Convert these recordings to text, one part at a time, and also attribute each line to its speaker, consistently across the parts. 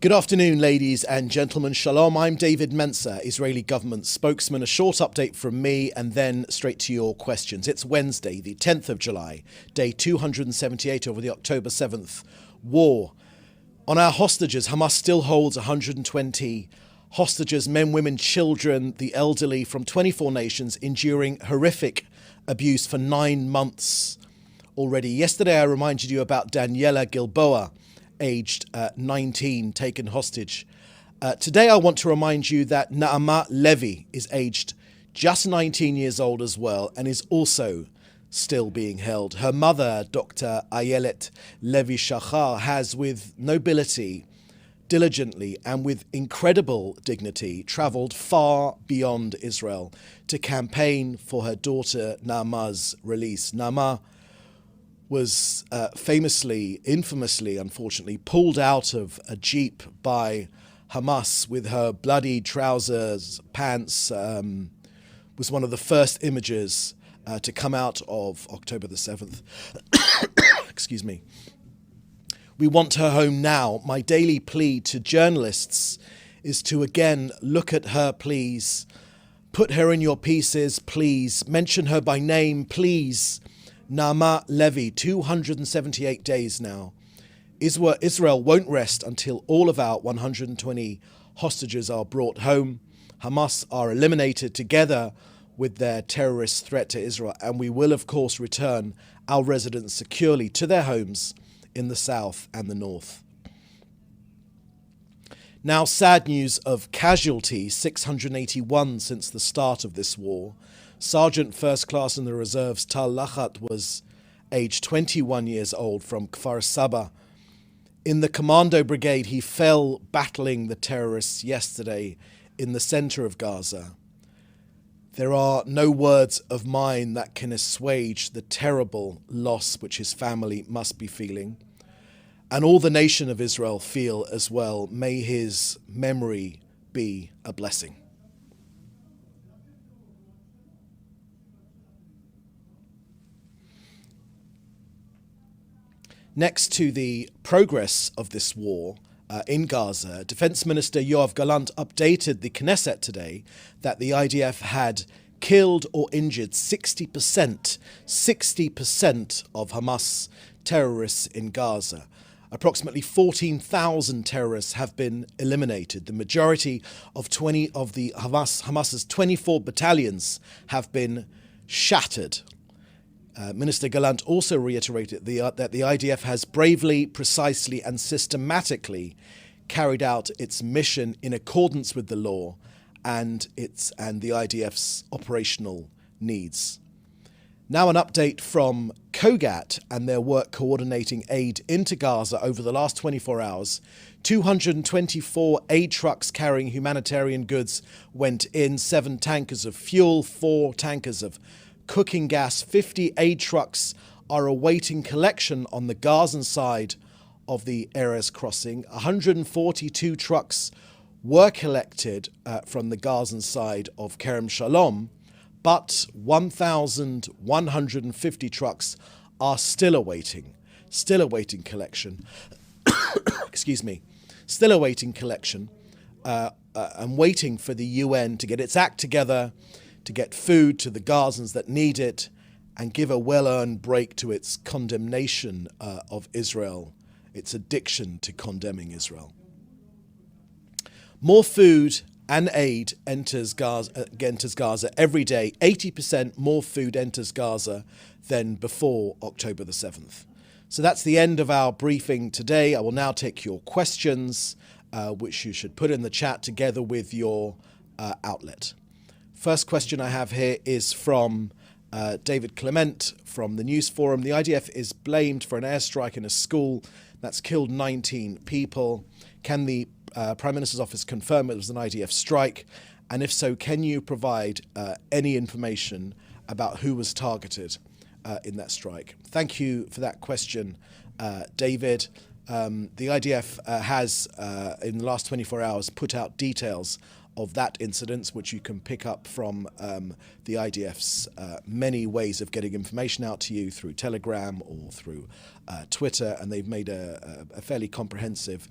Speaker 1: Good afternoon, ladies and gentlemen. Shalom. I'm David Mencer, Israeli Government Spokesman. A short update from me and then straight to your questions. It's Wednesday, the 10th of July, day 278 over the October 7th war. On our hostages, Hamas still holds 120 hostages, men, women, children, the elderly from 24 nations, enduring horrific abuse for 9 months already. Yesterday, I reminded you about Daniela Gilboa, aged 19, taken hostage. Today I want to remind you that Nama Levy is aged just 19 years old as well and is also still being held. Her mother, Dr. Ayelit Levy Shahar, has with nobility, diligently and with incredible dignity travelled far beyond Israel to campaign for her daughter Nama's release. Nama was infamously, unfortunately, pulled out of a jeep by Hamas with her bloody trousers, pants, was one of the first images to come out of October the 7th. Excuse me. We want her home now. My daily plea to journalists is to again look at her, please. Put her in your pieces, please. Mention her by name, please. Nama Levy, 278 days now. Israel won't rest until all of our 120 hostages are brought home. Hamas are eliminated together with their terrorist threat to Israel, and we will, of course, return our residents securely to their homes in the south and the north. Now, sad news of Casualty, 681 since the start of this war. Sergeant First Class in the Reserves Tal Lachat was aged 21 years old from Kfar Saba. In the Commando Brigade, he fell battling the terrorists yesterday in the center of Gaza. There are no words of mine that can assuage the terrible loss which his family must be feeling, and all the nation of Israel feel as well. May his memory be a blessing. Next to the progress of this war in Gaza, Defense Minister Yov Galant updated the Knesset today that the IDF had killed or injured 60% of Hamas terrorists in Gaza. Approximately 14,000 terrorists have been eliminated. The majority of Hamas's 24 battalions have been shattered. Minister Galant also reiterated that the IDF has bravely, precisely and systematically carried out its mission in accordance with the law and the IDF's operational needs. Now an update from COGAT and their work coordinating aid into Gaza over the last 24 hours. 224 aid trucks carrying humanitarian goods went in, 7 tankers of fuel, 4 tankers of cooking gas. 50 aid trucks are awaiting collection on the Gazan side of the Erez crossing. 142 trucks were collected from the Gazan side of Kerem Shalom, but 1,150 trucks are still awaiting collection. Excuse me, still awaiting collection and waiting for the UN to get its act together, to get food to the Gazans that need it, and give a well-earned break to its condemnation of Israel, its addiction to condemning Israel. More food and aid enters Gaza every day. 80% more food enters Gaza than before October the 7th. So that's the end of our briefing today. I will now take your questions, which you should put in the chat together with your outlet. First question I have here is from David Clement from the News Forum. The IDF is blamed for an airstrike in a school that's killed 19 people. Can the Prime Minister's office confirm it was an IDF strike? And if so, can you provide any information about who was targeted in that strike? Thank you for that question, David. The IDF has, in the last 24 hours, put out details of that incident, which you can pick up from the IDF's many ways of getting information out to you through Telegram or through Twitter, and they've made a fairly comprehensive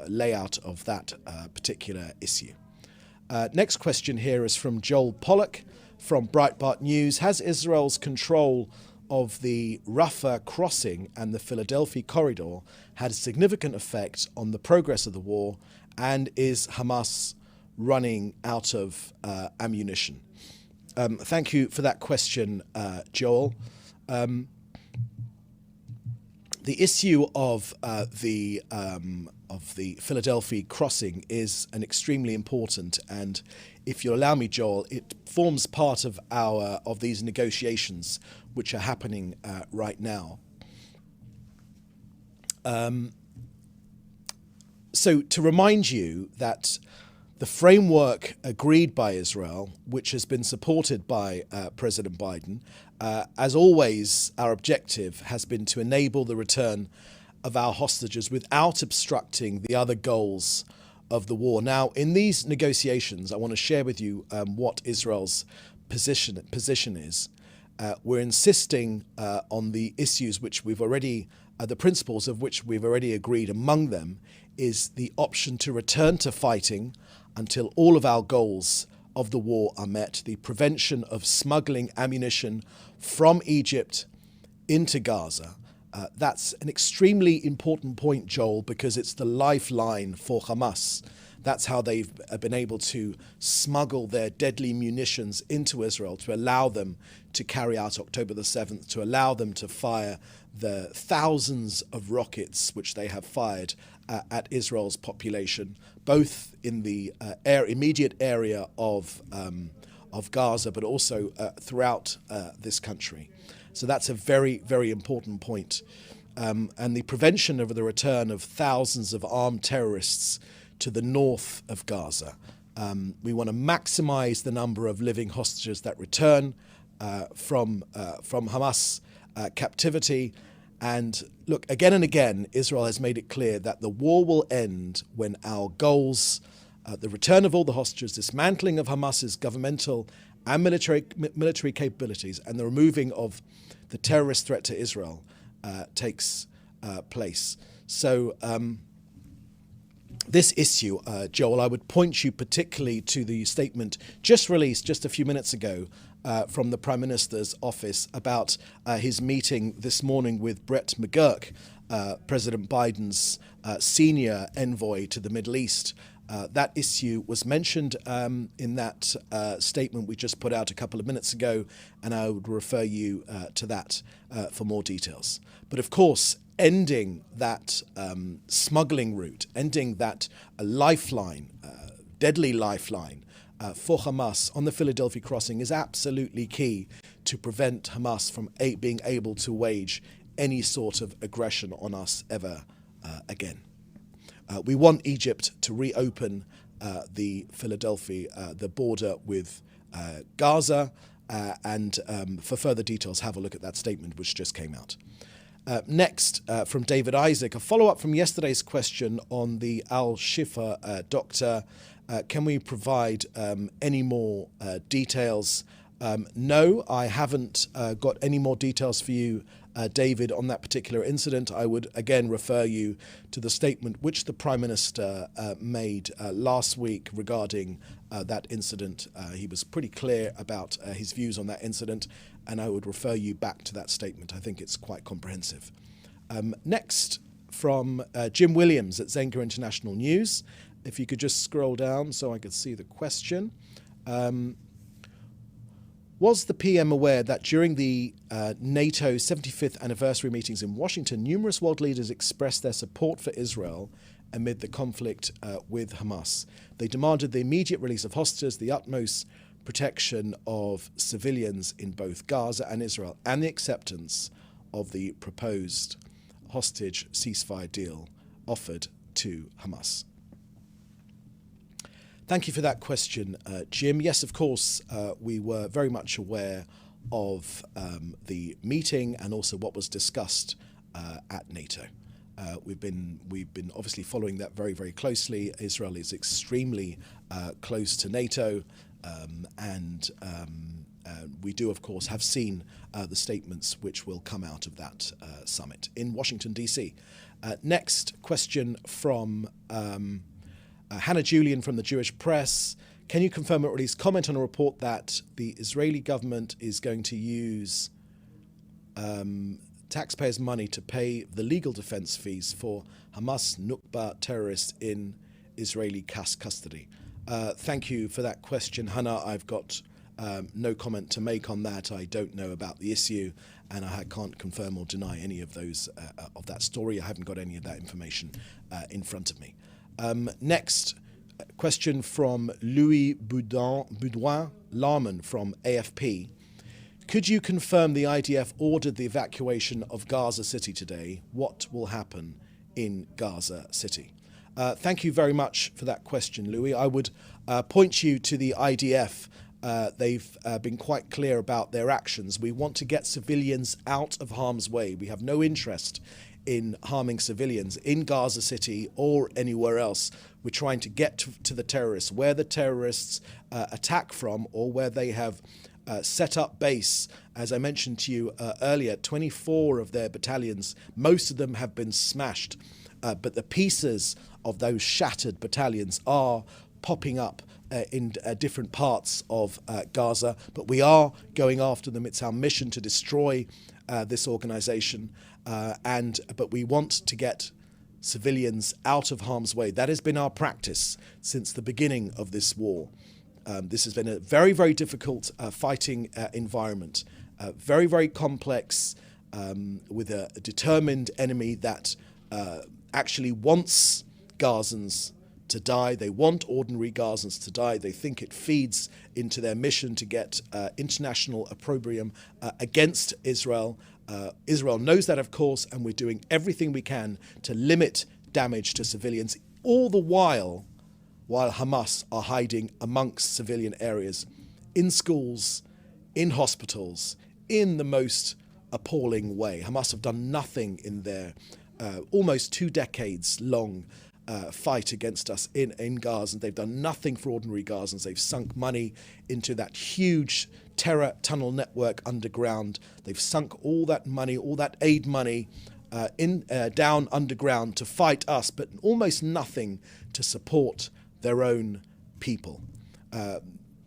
Speaker 1: layout of that particular issue. Next question here is from Joel Pollock from Breitbart News. Has Israel's control of the Rafah crossing and the Philadelphia corridor had a significant effect on the progress of the war, and is Hamas running out of ammunition? Thank you for that question, Joel. The issue of the Philadelphia crossing is an extremely important, and if you'll allow me, Joel, it forms part of these negotiations which are happening right now. So to remind you that the framework agreed by Israel, which has been supported by President Biden, as always, our objective has been to enable the return of our hostages without obstructing the other goals of the war. Now, in these negotiations, I want to share with you what Israel's position is. We're insisting on the issues which we've already, the principles of which we've already agreed. Among them is the option to return to fighting until all of our goals of the war are met, the prevention of smuggling ammunition from Egypt into Gaza. That's an extremely important point, Joel, because it's the lifeline for Hamas. That's how they've been able to smuggle their deadly munitions into Israel, to allow them to carry out October the 7th, to allow them to fire the thousands of rockets which they have fired at Israel's population, both in the immediate area of Gaza, but also throughout this country. So that's a very, very important point. And the prevention of the return of thousands of armed terrorists to the north of Gaza. We want to maximize the number of living hostages that return from Hamas captivity. And look, again and again, Israel has made it clear that the war will end when our goals, the return of all the hostages, dismantling of Hamas's governmental and military capabilities, and the removing of the terrorist threat to Israel takes place. So this issue, Joel, I would point you particularly to the statement just released just a few minutes ago from the Prime Minister's office about his meeting this morning with Brett McGurk, President Biden's senior envoy to the Middle East. That issue was mentioned in that statement we just put out a couple of minutes ago, and I would refer you to that for more details. But of course, ending that smuggling route, ending that lifeline, deadly lifeline for Hamas on the Philadelphia crossing is absolutely key to prevent Hamas from being able to wage any sort of aggression on us ever again. We want Egypt to reopen the border with Gaza, and for further details, have a look at that statement which just came out. Next, from David Isaac, a follow-up from yesterday's question on the Al-Shifa doctor. Can we provide any more details? No, I haven't got any more details for you, David, on that particular incident. I would again refer you to the statement which the Prime Minister made last week regarding that incident. He was pretty clear about his views on that incident, and I would refer you back to that statement. I think it's quite comprehensive. Next, from Jim Williams at Zenka International News. If you could just scroll down so I could see the question. Was the PM aware that during the NATO 75th anniversary meetings in Washington, numerous world leaders expressed their support for Israel amid the conflict with Hamas? They demanded the immediate release of hostages, the utmost protection of civilians in both Gaza and Israel, and the acceptance of the proposed hostage ceasefire deal offered to Hamas. Thank you for that question, Jim. Yes, of course, we were very much aware of the meeting and also what was discussed at NATO. We've been obviously following that very, very closely. Israel is extremely close to NATO, and we do, of course, have seen the statements which will come out of that summit in Washington, D.C. Next question from Hannah Julian from the Jewish Press. Can you confirm or at least comment on a report that the Israeli government is going to use taxpayers' money to pay the legal defense fees for Hamas Nukba terrorists in Israeli custody? Thank you for that question, Hannah. I've got no comment to make on that. I don't know about the issue, and I can't confirm or deny any of those of that story. I haven't got any of that information in front of me. Next question from Louis Boudouin Larman from AFP. Could you confirm the IDF ordered the evacuation of Gaza City today? What will happen in Gaza City? Thank you very much for that question, Louis. I would point you to the IDF. They've been quite clear about their actions. We want to get civilians out of harm's way. We have no interest in harming civilians in Gaza City or anywhere else. We're trying to get to the terrorists, where the terrorists attack from or where they have set up base. As I mentioned to you earlier, 24 of their battalions, most of them have been smashed, but the pieces of those shattered battalions are popping up in different parts of Gaza, but we are going after them. It's our mission to destroy this organization, but we want to get civilians out of harm's way. That has been our practice since the beginning of this war. This has been a very, very difficult fighting environment, very, very complex, with a determined enemy that actually wants Gazans to die. They want ordinary Gazans to die. They think it feeds into their mission to get international opprobrium against Israel. Israel knows that, of course, and we're doing everything we can to limit damage to civilians, all the while Hamas are hiding amongst civilian areas, in schools, in hospitals, in the most appalling way. Hamas have done nothing in their almost 2 decades long fight against us in Gaza. They've done nothing for ordinary Gazans. They've sunk money into that huge terror tunnel network underground. They've sunk all that money, all that aid money down underground to fight us, but almost nothing to support their own people.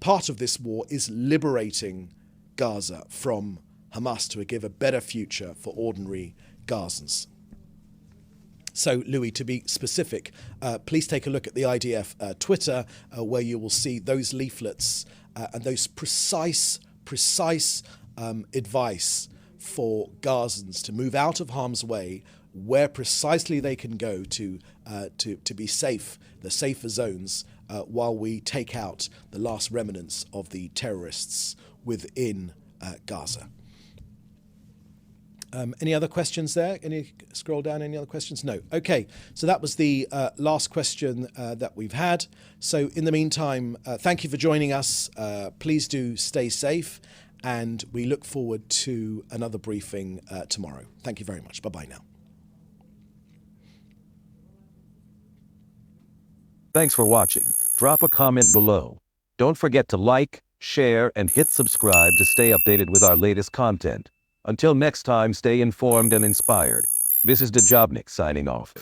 Speaker 1: Part of this war is liberating Gaza from Hamas to give a better future for ordinary Gazans. So, Louis, to be specific, please take a look at the IDF Twitter, where you will see those leaflets and those precise advice for Gazans to move out of harm's way, where precisely they can go to be safe, the safer zones, while we take out the last remnants of the terrorists within Gaza. Any other questions there? Any scroll down? Any other questions? No. Okay. So that was the last question that we've had. So in the meantime, thank you for joining us. Please do stay safe, and we look forward to another briefing tomorrow. Thank you very much. Bye-bye now.
Speaker 2: Thanks for watching. Drop a comment below. Don't forget to like, share, and hit subscribe to stay updated with our latest content. Until next time, stay informed and inspired. This is Dejobnik signing off.